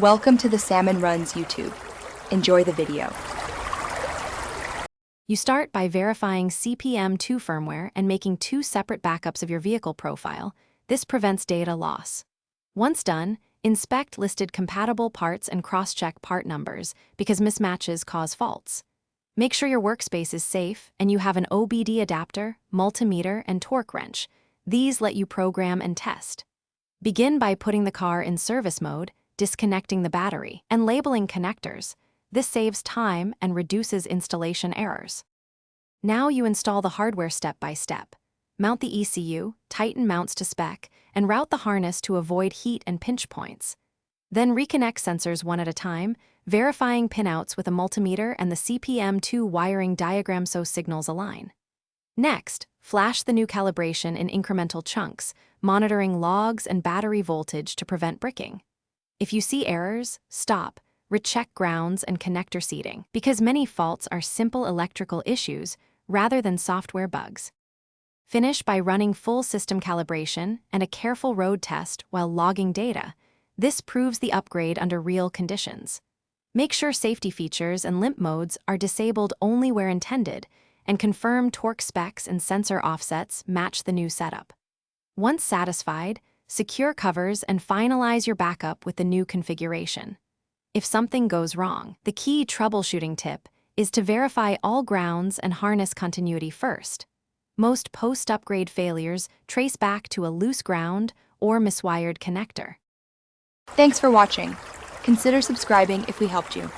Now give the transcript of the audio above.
Welcome to the Salmon Runs YouTube. Enjoy the video. You start by verifying Cpm2 firmware and making 2 separate backups of your vehicle profile. This prevents data loss. Once done, inspect listed compatible parts and cross-check part numbers because mismatches cause faults. Make sure your workspace is safe and you have an OBD adapter, multimeter, and torque wrench. These let you program and test. Begin by putting the car in service mode, disconnecting the battery, and labeling connectors. This saves time and reduces installation errors. Now you install the hardware step by step. Mount the ECU, tighten mounts to spec, and route the harness to avoid heat and pinch points. Then reconnect sensors one at a time, verifying pinouts with a multimeter and the Cpm2 wiring diagram so signals align. Next, flash the new calibration in incremental chunks, monitoring logs and battery voltage to prevent bricking. If you see errors, stop, recheck grounds and connector seating, because many faults are simple electrical issues rather than software bugs. Finish by running full system calibration and a careful road test while logging data. This proves the upgrade under real conditions. Make sure safety features and limp modes are disabled only where intended, and confirm torque specs and sensor offsets match the new setup. Once satisfied, secure covers and finalize your backup with the new configuration. If something goes wrong, the key troubleshooting tip is to verify all grounds and harness continuity first. Most post-upgrade failures trace back to a loose ground or miswired connector. Thanks for watching. Consider subscribing if we helped you.